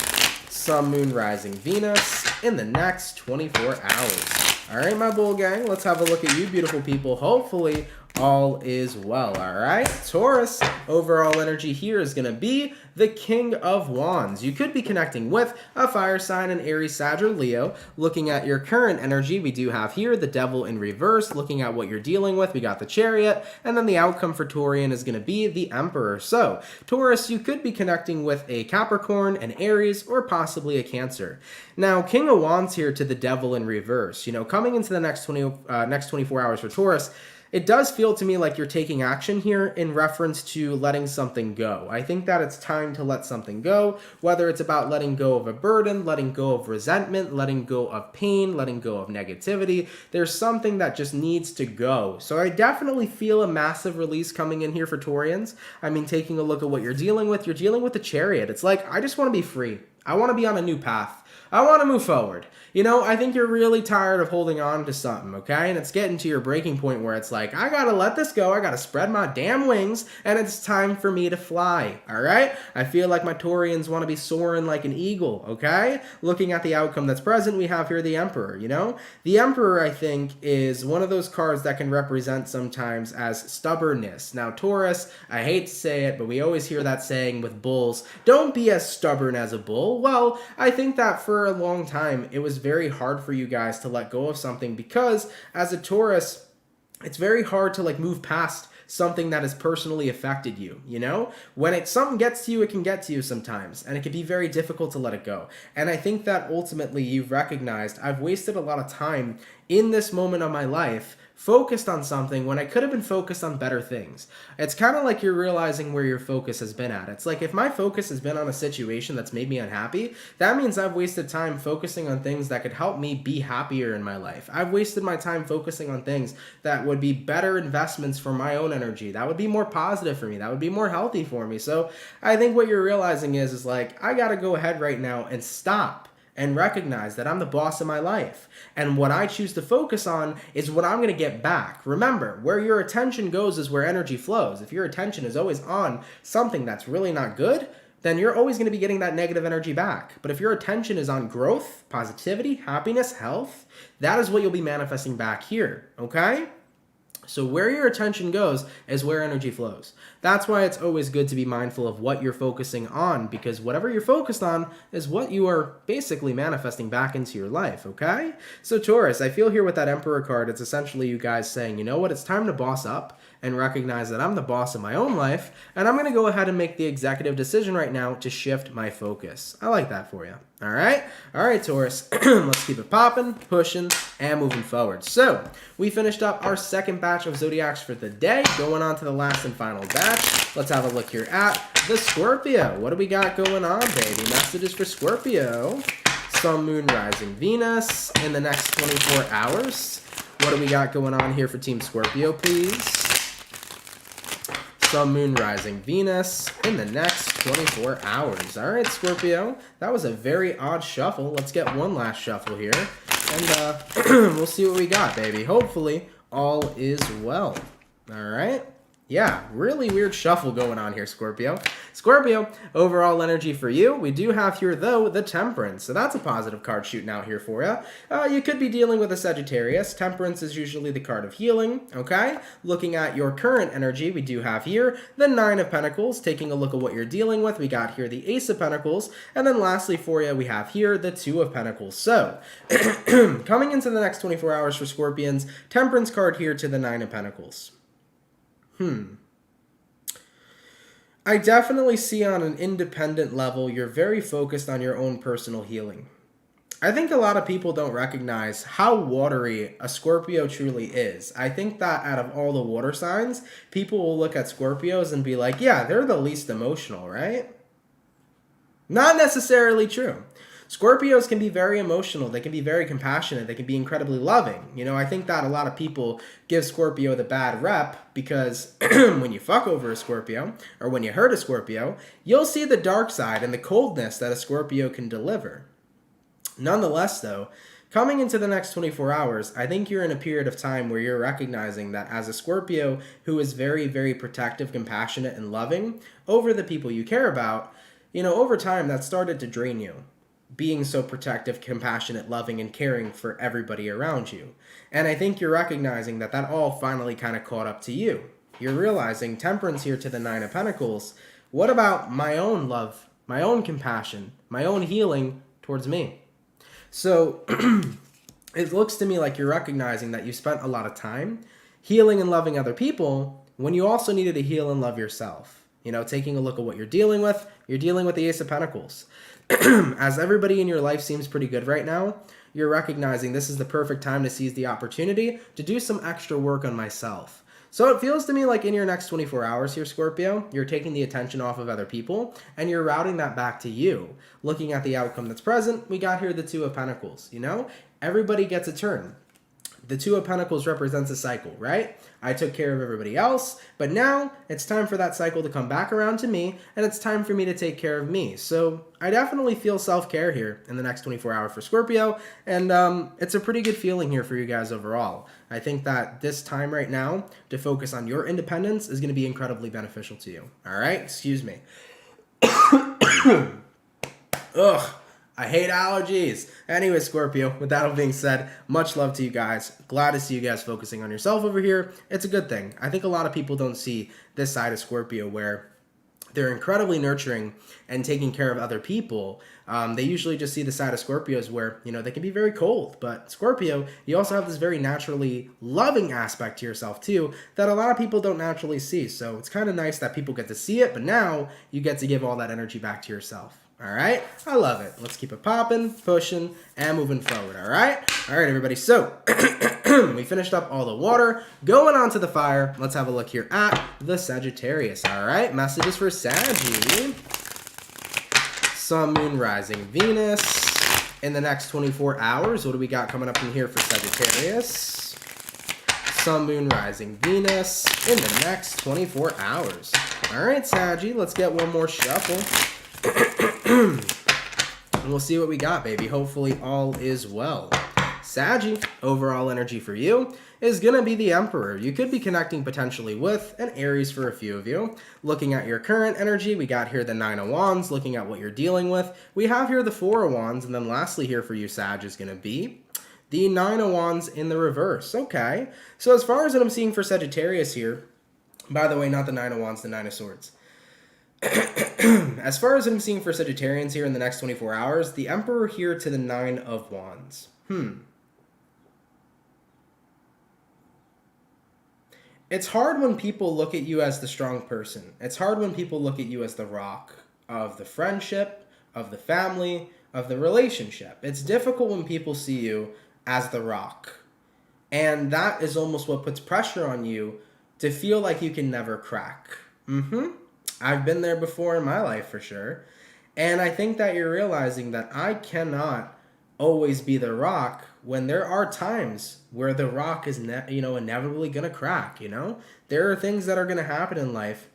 A: Sun, Moon, Rising, Venus in the next 24 hours. All right, my bull gang, let's have a look at you beautiful people. Hopefully, all is well, all right? Taurus, overall energy here is going to be the King of Wands. You could be connecting with a fire sign, an Aries, Sag, or Leo. Looking at your current energy, we do have here the Devil in reverse. Looking at what you're dealing with, we got the Chariot, and then the outcome for Taurian is going to be the Emperor. So, Taurus, you could be connecting with a Capricorn, an Aries, or possibly a Cancer. Now, King of Wands here to the Devil in reverse. You know, coming into the next 24 hours for Taurus, it does feel to me like you're taking action here in reference to letting something go. I think that it's time to let something go, whether it's about letting go of a burden, letting go of resentment, letting go of pain, letting go of negativity. There's something that just needs to go. So I definitely feel a massive release coming in here for Taurians. I mean, taking a look at what you're dealing with the Chariot. It's like, I just want to be free. I want to be on a new path. I want to move forward. You know, I think you're really tired of holding on to something, okay? And it's getting to your breaking point where it's like, I gotta let this go, I gotta spread my damn wings, and it's time for me to fly, all right? I feel like my Taurians want to be soaring like an eagle, okay? Looking at the outcome that's present, we have here the Emperor, you know? The Emperor, I think, is one of those cards that can represent sometimes as stubbornness. Now, Taurus, I hate to say it, but we always hear that saying with bulls, don't be as stubborn as a bull. Well, I think that for a long time, it was very hard for you guys to let go of something because as a Taurus, it's very hard to like move past something that has personally affected you, you know? When something gets to you, it can get to you sometimes, and it can be very difficult to let it go. And I think that ultimately you've recognized I've wasted a lot of time in this moment of my life focused on something when I could have been focused on better things. It's kind of like you're realizing where your focus has been at. It's like if my focus has been on a situation that's made me unhappy, that means I've wasted time focusing on things that could help me be happier in my life. I've wasted my time focusing on things that would be better investments for my own energy. That would be more positive for me. That would be more healthy for me. So I think what you're realizing is like, I got to go ahead right now and stop and recognize that I'm the boss of my life. And what I choose to focus on is what I'm going to get back. Remember, where your attention goes is where energy flows. If your attention is always on something that's really not good, then you're always going to be getting that negative energy back. But if your attention is on growth, positivity, happiness, health, that is what you'll be manifesting back here, okay? So where your attention goes is where energy flows. That's why it's always good to be mindful of what you're focusing on, because whatever you're focused on is what you are basically manifesting back into your life, okay? So Taurus, I feel here with that Emperor card, it's essentially you guys saying, you know what, it's time to boss up and recognize that I'm the boss of my own life, and I'm going to go ahead and make the executive decision right now to shift my focus. I like that for you. All right, Taurus, let's keep it popping, pushing, and moving forward. So, we finished up our second batch of zodiacs for the day, going on to the last and final batch. Let's have a look here at the Scorpio. What do we got going on, baby? Messages for Scorpio. Sun, Moon, Rising, Venus in the next 24 hours. What do we got going on here for Team Scorpio, please? Sun, Moon, Rising, Venus in the next 24 hours. All right, Scorpio, that was a very odd shuffle. Let's get one last shuffle here, and we'll see what we got, baby. Hopefully, all is well. All right. Yeah, really weird shuffle going on here, Scorpio. Scorpio, overall energy for you. We do have here, though, the Temperance. So that's a positive card shooting out here for you. You could be dealing with a Sagittarius. Temperance is usually the card of healing, okay? Looking at your current energy, we do have here the Nine of Pentacles. Taking a look at what you're dealing with, we got here the Ace of Pentacles. And then lastly for you, we have here the Two of Pentacles. So, coming into the next 24 hours for Scorpions, Temperance card here to the Nine of Pentacles. I definitely see on an independent level, you're very focused on your own personal healing. I think a lot of people don't recognize how watery a Scorpio truly is. I think that out of all the water signs, people will look at Scorpios and be like, yeah, they're the least emotional, right? Not necessarily true. Scorpios can be very emotional. They can be very compassionate. They can be incredibly loving. You know, I think that a lot of people give Scorpio the bad rep because when you fuck over a Scorpio or when you hurt a Scorpio, you'll see the dark side and the coldness that a Scorpio can deliver. Nonetheless, though, coming into the next 24 hours, I think you're in a period of time where you're recognizing that as a Scorpio who is very, very protective, compassionate, and loving over the people you care about, you know, over time that started to drain you. Being so protective, compassionate, loving, and caring for everybody around you. And I think you're recognizing that that all finally kind of caught up to you. You're realizing Temperance here to the Nine of Pentacles. What about my own love, my own compassion, my own healing towards me? So it looks to me like you're recognizing that you spent a lot of time healing and loving other people when you also needed to heal and love yourself. You know, taking a look at what you're dealing with the Ace of Pentacles. As everybody in your life seems pretty good right now, you're recognizing this is the perfect time to seize the opportunity to do some extra work on myself. So it feels to me like in your next 24 hours here, Scorpio, you're taking the attention off of other people and you're routing that back to you. Looking at the outcome that's present, we got here the Two of Pentacles, you know? Everybody gets a turn. The Two of Pentacles represents a cycle, right? I took care of everybody else, but now it's time for that cycle to come back around to me, and it's time for me to take care of me. So I definitely feel self-care here in the next 24 hours for Scorpio, and it's a pretty good feeling here for you guys overall. I think that this time right now to focus on your independence is going to be incredibly beneficial to you. All right? Excuse me. Ugh. I hate allergies. Anyway, Scorpio, with that all being said, much love to you guys. Glad to see you guys focusing on yourself over here. It's a good thing. I think a lot of people don't see this side of Scorpio where they're incredibly nurturing and taking care of other people. They usually just see the side of Scorpios where, you know, they can be very cold. But Scorpio, you also have this very naturally loving aspect to yourself too that a lot of people don't naturally see. So it's kind of nice that people get to see it, but now you get to give all that energy back to yourself. All right, I love it. Let's keep it popping, pushing, and moving forward. All right, everybody. So we finished up all the water. Going on to the fire. Let's have a look here at the Sagittarius. All right, messages for Saggy. Sun, Moon, Rising, Venus in the next 24 hours. What do we got coming up in here for Sagittarius? Sun, Moon, Rising, Venus in the next 24 hours. All right, Saggy. Let's get one more shuffle. And we'll see what we got, baby. Hopefully all is well. Saggy, overall energy for you is going to be the Emperor. You could be connecting potentially with an Aries for a few of you. Looking at your current energy, we got here the Nine of Wands. Looking at what you're dealing with, we have here the Four of Wands. And then lastly here for you, Sag, is going to be the Nine of Wands in the reverse. Okay, so as far as what I'm seeing for Sagittarius here, by the way, not the Nine of Wands, the Nine of Swords. As far as I'm seeing for Sagittarians here in the next 24 hours, the Emperor here to the Nine of Wands. It's hard when people look at you as the strong person. It's hard when people look at you as the rock of the friendship, of the family, of the relationship. It's difficult when people see you as the rock. And that is almost what puts pressure on you to feel like you can never crack. I've been there before in my life for sure. And I think that you're realizing that I cannot always be the rock when there are times where the rock is inevitably going to crack, you know? There are things that are going to happen in life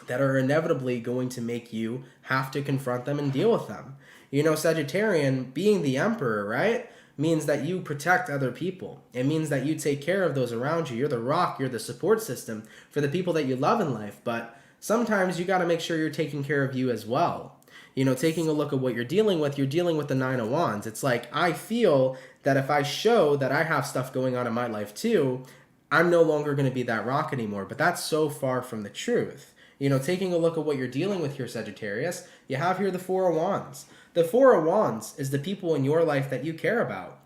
A: that are inevitably going to make you have to confront them and deal with them. You know, Sagittarian, being the emperor, right, means that you protect other people. It means that you take care of those around you. You're the rock, you're the support system for the people that you love in life. But sometimes you got to make sure you're taking care of you as well. You know, taking a look at what you're dealing with the Nine of Wands. It's like, I feel that if I show that I have stuff going on in my life too, I'm no longer going to be that rock anymore. But that's so far from the truth. You know, taking a look at what you're dealing with here, Sagittarius, you have here the Four of Wands. The Four of Wands is the people in your life that you care about.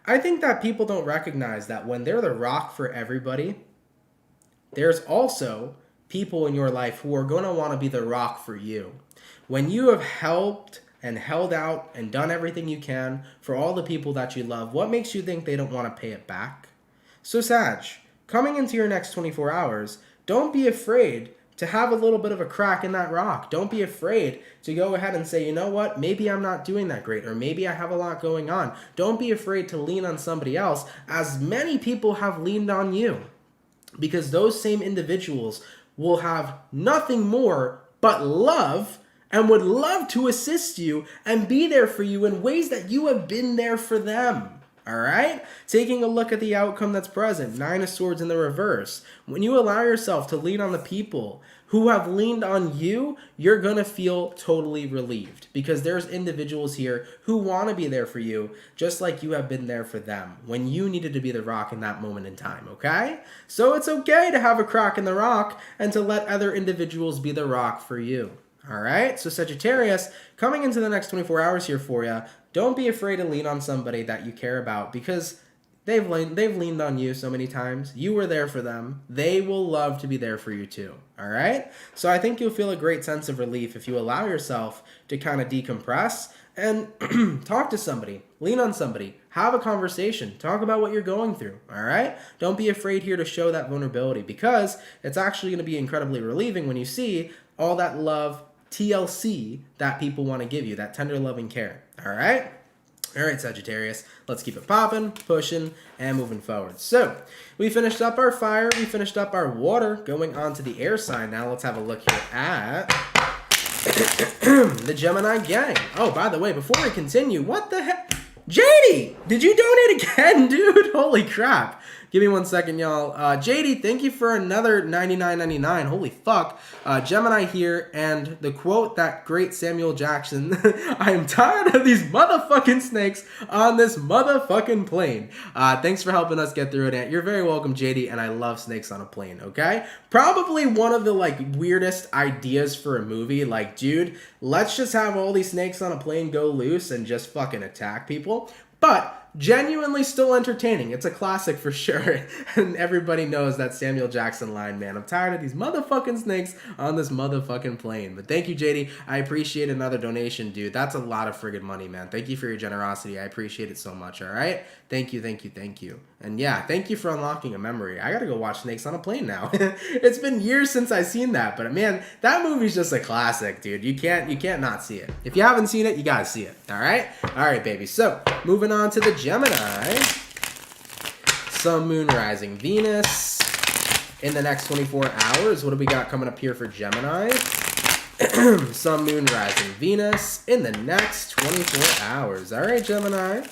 A: I think that people don't recognize that when they're the rock for everybody, there's also people in your life who are going to want to be the rock for you. When you have helped and held out and done everything you can for all the people that you love, what makes you think they don't want to pay it back? So Sag, coming into your next 24 hours, don't be afraid to have a little bit of a crack in that rock. Don't be afraid to go ahead and say, you know what, maybe I'm not doing that great, or maybe I have a lot going on. Don't be afraid to lean on somebody else, as many people have leaned on you, because those same individuals will have nothing more but love and would love to assist you and be there for you in ways that you have been there for them. All right? Taking a look at the outcome that's present, Nine of Swords in the reverse. When you allow yourself to lean on the people who have leaned on you, you're going to feel totally relieved, because there's individuals here who want to be there for you just like you have been there for them when you needed to be the rock in that moment in time, okay? So it's okay to have a crack in the rock and to let other individuals be the rock for you. All right? So Sagittarius, coming into the next 24 hours here for you, don't be afraid to lean on somebody that you care about, because they've leaned on you so many times. You were there for them. They will love to be there for you too. All right? So I think you'll feel a great sense of relief if you allow yourself to kind of decompress and talk to somebody, lean on somebody, have a conversation, talk about what you're going through. All right? Don't be afraid here to show that vulnerability, because it's actually going to be incredibly relieving when you see all that love, TLC, that people want to give you, that tender loving care. All right? All right, Sagittarius, let's keep it popping, pushing, and moving forward. So we finished up our fire, we finished up our water, going on to the air sign. Now let's have a look here at the Gemini gang. Oh, by the way, before we continue, what the heck? JD, did you donate again, dude? Holy crap. Give me 1 second, y'all. JD, thank you for another $99.99. Holy fuck. Gemini here, and the quote that great Samuel Jackson, I am tired of these motherfucking snakes on this motherfucking plane. Thanks for helping us get through it, Aunt. You're very welcome, JD, and I love snakes on a plane, okay? Probably one of the, weirdest ideas for a movie. Like, dude, let's just have all these snakes on a plane go loose and just fucking attack people. But genuinely still entertaining. It's a classic for sure. And everybody knows that Samuel Jackson line, man. I'm tired of these motherfucking snakes on this motherfucking plane. But thank you, JD. I appreciate another donation, dude. That's a lot of friggin' money, man. Thank you for your generosity. I appreciate it so much, all right? Thank you, thank you, thank you. And yeah, thank you for unlocking a memory. I gotta go watch Snakes on a Plane now. It's been years since I've seen that, but man, that movie's just a classic, dude. You can't not see it. If you haven't seen it, you gotta see it, all right? All right, baby. So, moving on to the Gemini. Sun, Moon, Rising, Venus. In the next 24 hours, what do we got coming up here for Gemini? Sun, Moon, Rising, Venus. In the next 24 hours. All right, Gemini.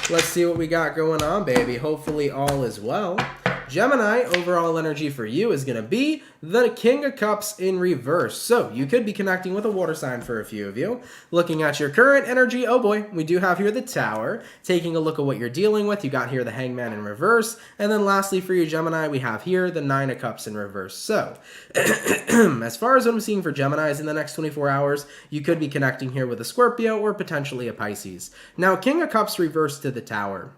A: Let's see what we got going on, baby. Hopefully all is well. Gemini, overall energy for you is going to be the King of Cups in reverse. So you could be connecting with a water sign for a few of you. Looking at your current energy, oh boy, we do have here the Tower. Taking a look at what you're dealing with, you got here the Hangman in reverse. And then lastly for you, Gemini, we have here the Nine of Cups in reverse. So as far as what I'm seeing for Geminis in the next 24 hours, you could be connecting here with a Scorpio or potentially a Pisces. Now, King of Cups reverse to the Tower.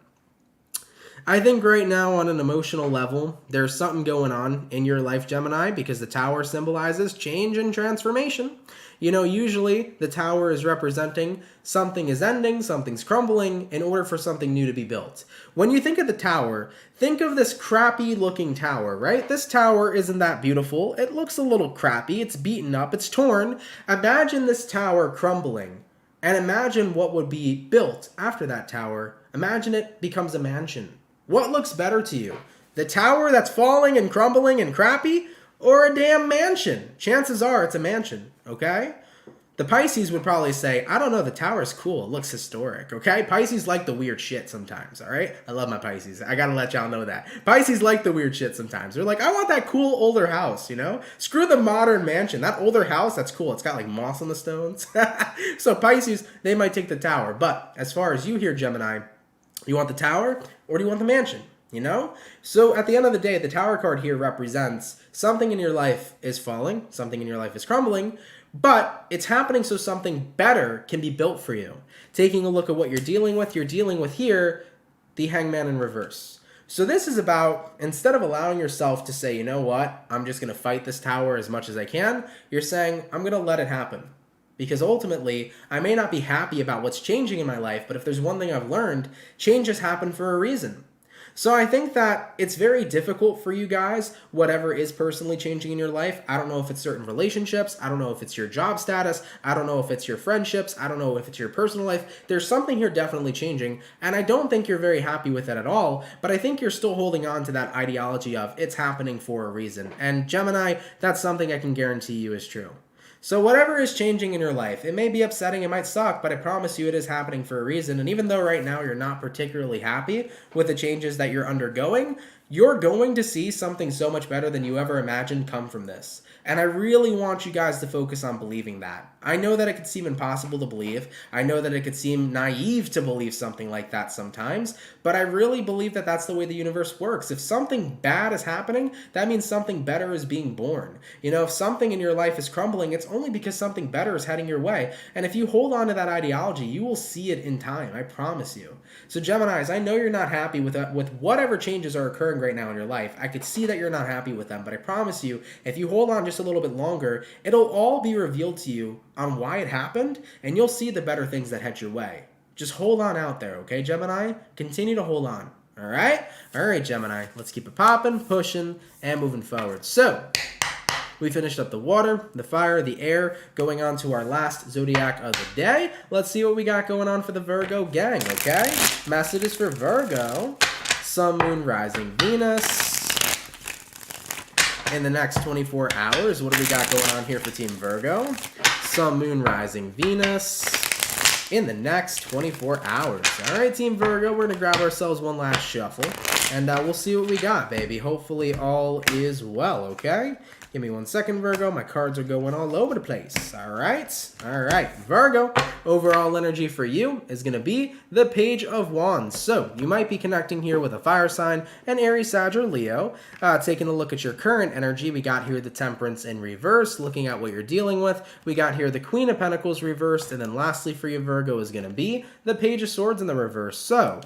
A: I think right now on an emotional level, there's something going on in your life, Gemini, because the Tower symbolizes change and transformation. You know, usually the Tower is representing something is ending, something's crumbling in order for something new to be built. When you think of the Tower, think of this crappy looking tower, right? This tower isn't that beautiful. It looks a little crappy. It's beaten up. It's torn. Imagine this tower crumbling, and imagine what would be built after that tower. Imagine it becomes a mansion. What looks better to you? The tower that's falling and crumbling and crappy, or a damn mansion. Chances are it's a mansion, okay? The Pisces would probably say, I don't know, the tower's cool. It looks historic, okay? Pisces like the weird shit sometimes, all right? I love my Pisces. I gotta let y'all know that. Pisces like the weird shit sometimes. They're like, I want that cool older house, you know? Screw the modern mansion. That older house, that's cool. It's got like moss on the stones. So Pisces, they might take the tower. But as far as you here, Gemini, you want the tower or do you want the mansion? You know? So at the end of the day, the tower card here represents something in your life is falling, something in your life is crumbling, but it's happening so something better can be built for you. Taking a look at what you're dealing with here the Hangman in reverse. So this is about, instead of allowing yourself to say, you know what, I'm just going to fight this tower as much as I can, you're saying, I'm going to let it happen. Because ultimately, I may not be happy about what's changing in my life, but if there's one thing I've learned, changes happen for a reason. So I think that it's very difficult for you guys, whatever is personally changing in your life. I don't know if it's certain relationships. I don't know if it's your job status. I don't know if it's your friendships. I don't know if it's your personal life. There's something here definitely changing, and I don't think you're very happy with it at all, but I think you're still holding on to that ideology of it's happening for a reason. And Gemini, that's something I can guarantee you is true. So whatever is changing in your life, it may be upsetting, it might suck, but I promise you it is happening for a reason. And even though right now you're not particularly happy with the changes that you're undergoing, you're going to see something so much better than you ever imagined come from this. And I really want you guys to focus on believing that. I know that it could seem impossible to believe. I know that it could seem naive to believe something like that sometimes, but I really believe that that's the way the universe works. If something bad is happening, that means something better is being born. You know, if something in your life is crumbling, it's only because something better is heading your way. And if you hold on to that ideology, you will see it in time, I promise you. So Geminis, I know you're not happy with whatever changes are occurring right now in your life. I could see that you're not happy with them, but I promise you, if you hold on just a little bit longer, it'll all be revealed to you on why it happened, and you'll see the better things that head your way. Just hold on out there, okay, Gemini? Continue to hold on, all right? All right, Gemini, let's keep it popping, pushing, and moving forward. So, we finished up the water, the fire, the air, going on to our last zodiac of the day. Let's see what we got going on for the Virgo gang, okay? Messages for Virgo. Sun, Moon, Rising, Venus. In the next 24 hours, what do we got going on here for Team Virgo? Sun, Moon, Rising, Venus. In the next 24 hours. All right, Team Virgo, we're going to grab ourselves one last shuffle. And we'll see what we got, baby. Hopefully all is well, okay? Give me 1 second, Virgo. My cards are going all over the place. All right. All right. Virgo, overall energy for you is going to be the Page of Wands. So you might be connecting here with a fire sign, an Aries, Sag, or Leo. Taking a look at your current energy, we got here the Temperance in reverse. Looking at what you're dealing with, we got here the Queen of Pentacles reversed. And then lastly for you, Virgo, is going to be the Page of Swords in the reverse. So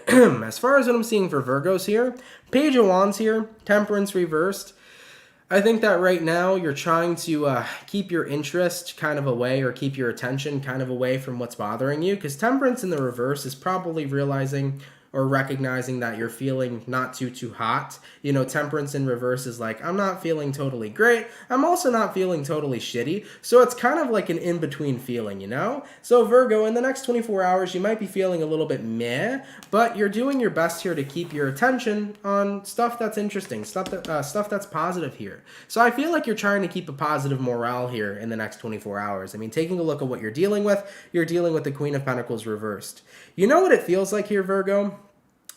A: as far as what I'm seeing for Virgos here, Page of Wands here, Temperance reversed. I think that right now you're trying to keep your interest kind of away, or keep your attention kind of away from what's bothering you, because Temperance in the reverse is probably realizing or recognizing that you're feeling not too hot. You know, Temperance in reverse is like, I'm not feeling totally great. I'm also not feeling totally shitty. So it's kind of like an in-between feeling, you know? So Virgo, in the next 24 hours, you might be feeling a little bit meh, but you're doing your best here to keep your attention on stuff that's interesting, stuff that's positive here. So I feel like you're trying to keep a positive morale here in the next 24 hours. I mean, taking a look at what you're dealing with the Queen of Pentacles reversed. You know what it feels like here, Virgo?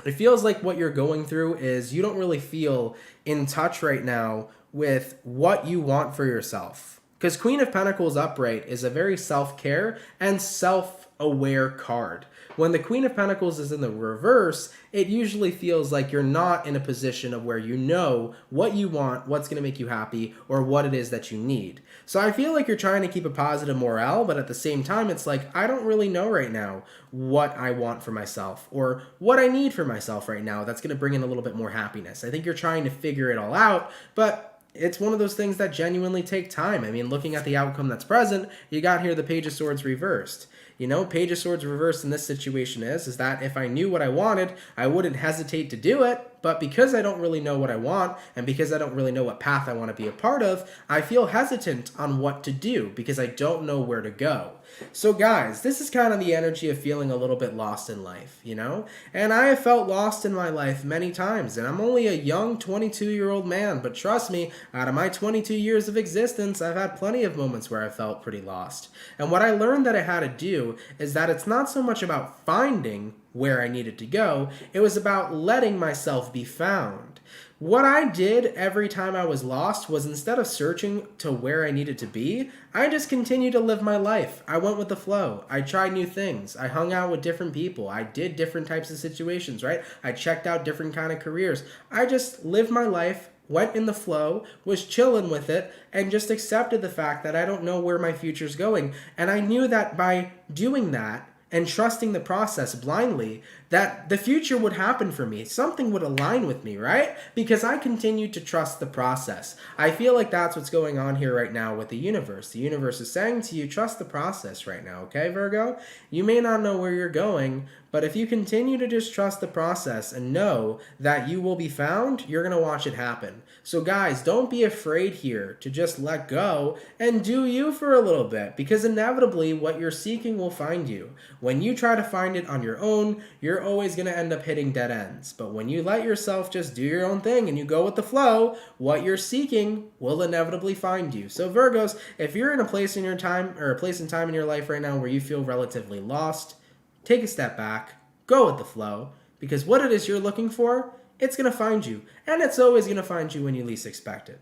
A: It feels like what you're going through is you don't really feel in touch right now with what you want for yourself. Because Queen of Pentacles upright is a very self-care and self-aware card. When the Queen of Pentacles is in the reverse, it usually feels like you're not in a position of where you know what you want, what's going to make you happy, or what it is that you need. So I feel like you're trying to keep a positive morale, but at the same time, it's like, I don't really know right now what I want for myself or what I need for myself right now that's going to bring in a little bit more happiness. I think you're trying to figure it all out, but it's one of those things that genuinely take time. I mean, looking at the outcome that's present, you got here the Page of Swords reversed. You know, Page of Swords reversed in this situation is that if I knew what I wanted, I wouldn't hesitate to do it, but because I don't really know what I want, and because I don't really know what path I want to be a part of, I feel hesitant on what to do because I don't know where to go. So guys, this is kind of the energy of feeling a little bit lost in life, you know? And I have felt lost in my life many times, and I'm only a young 22-year-old man, but trust me, out of my 22 years of existence, I've had plenty of moments where I felt pretty lost. And what I learned that I had to do is that it's not so much about finding where I needed to go, it was about letting myself be found. What I did every time I was lost was instead of searching to where I needed to be, I just continued to live my life. I went with the flow. I tried new things. I hung out with different people. I did different types of situations, right? I checked out different kind of careers. I just lived my life, went in the flow, was chilling with it, and just accepted the fact that I don't know where my future's going. And I knew that by doing that, and trusting the process blindly, that the future would happen for me. Something would align with me, right? Because I continued to trust the process. I feel like that's what's going on here right now with the universe. The universe is saying to you, trust the process right now, okay, Virgo? You may not know where you're going, but if you continue to just trust the process and know that you will be found, you're going to watch it happen. So guys, don't be afraid here to just let go and do you for a little bit, because inevitably what you're seeking will find you. When you try to find it on your own, you're always going to end up hitting dead ends. But when you let yourself just do your own thing and you go with the flow, what you're seeking will inevitably find you. So Virgos, if you're in a place in your time, or a place in time in your life right now where you feel relatively lost, take a step back, go with the flow, because what it is you're looking for, it's going to find you. And it's always going to find you when you least expect it.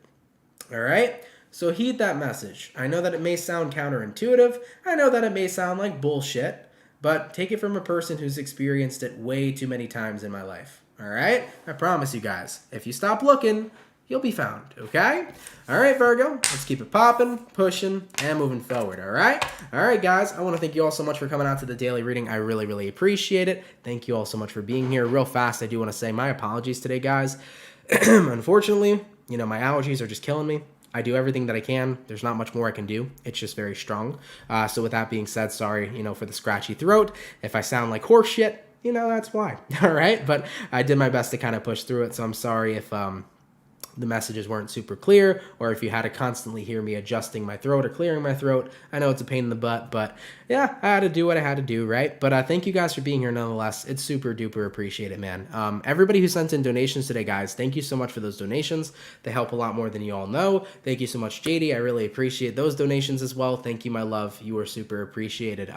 A: All right? So heed that message. I know that it may sound counterintuitive. I know that it may sound like bullshit. But take it from a person who's experienced it way too many times in my life. All right? I promise you guys, if you stop looking, you'll be found, okay? All right, Virgo, let's keep it popping, pushing, and moving forward, all right? All right, guys, I want to thank you all so much for coming out to the daily reading. I really, really appreciate it. Thank you all so much for being here. Real fast, I do want to say my apologies today, guys. Unfortunately, you know, my allergies are just killing me. I do everything that I can. There's not much more I can do. It's just very strong. So with that being said, sorry, you know, for the scratchy throat. If I sound like horse shit, you know, that's why. All right. But I did my best to kind of push through it. So I'm sorry if the messages weren't super clear, or if you had to constantly hear me adjusting my throat or clearing my throat. I know it's a pain in the butt, but yeah, I had to do what I had to do, right? But thank you guys for being here nonetheless. It's super duper appreciated, man. Everybody who sent in donations today, guys, thank you so much for those donations. They help a lot more than you all know. Thank you so much, JD. I really appreciate those donations as well. Thank you, my love. You are super appreciated.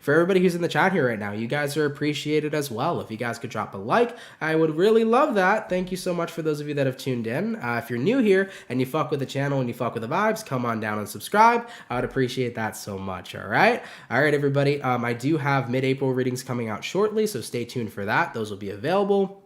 A: For everybody who's in the chat here right now, you guys are appreciated as well. If you guys could drop a like, I would really love that. Thank you so much for those of you that have tuned in. If you're new here and you fuck with the channel and you fuck with the vibes, come on down and subscribe. I would appreciate that so much, all right? All right, everybody. I do have mid-April readings coming out shortly, so stay tuned for that. Those will be available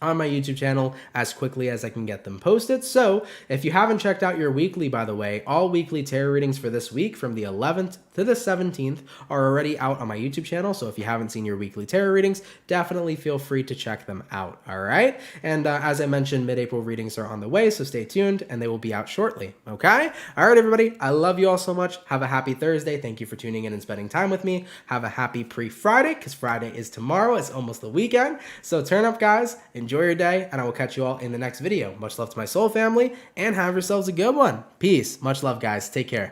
A: on my YouTube channel as quickly as I can get them posted. So if you haven't checked out your weekly, by the way, all weekly tarot readings for this week from the 11th to the 17th are already out on my YouTube channel. So if you haven't seen your weekly tarot readings, definitely feel free to check them out. All right. And as I mentioned, mid-April readings are on the way, so stay tuned and they will be out shortly. Okay. All right, everybody. I love you all so much. Have a happy Thursday. Thank you for tuning in and spending time with me. Have a happy pre-Friday, because Friday is tomorrow. It's almost the weekend. So turn up, guys. Enjoy your day, and I will catch you all in the next video. Much love to my soul family, and have yourselves a good one. Peace. Much love, guys. Take care.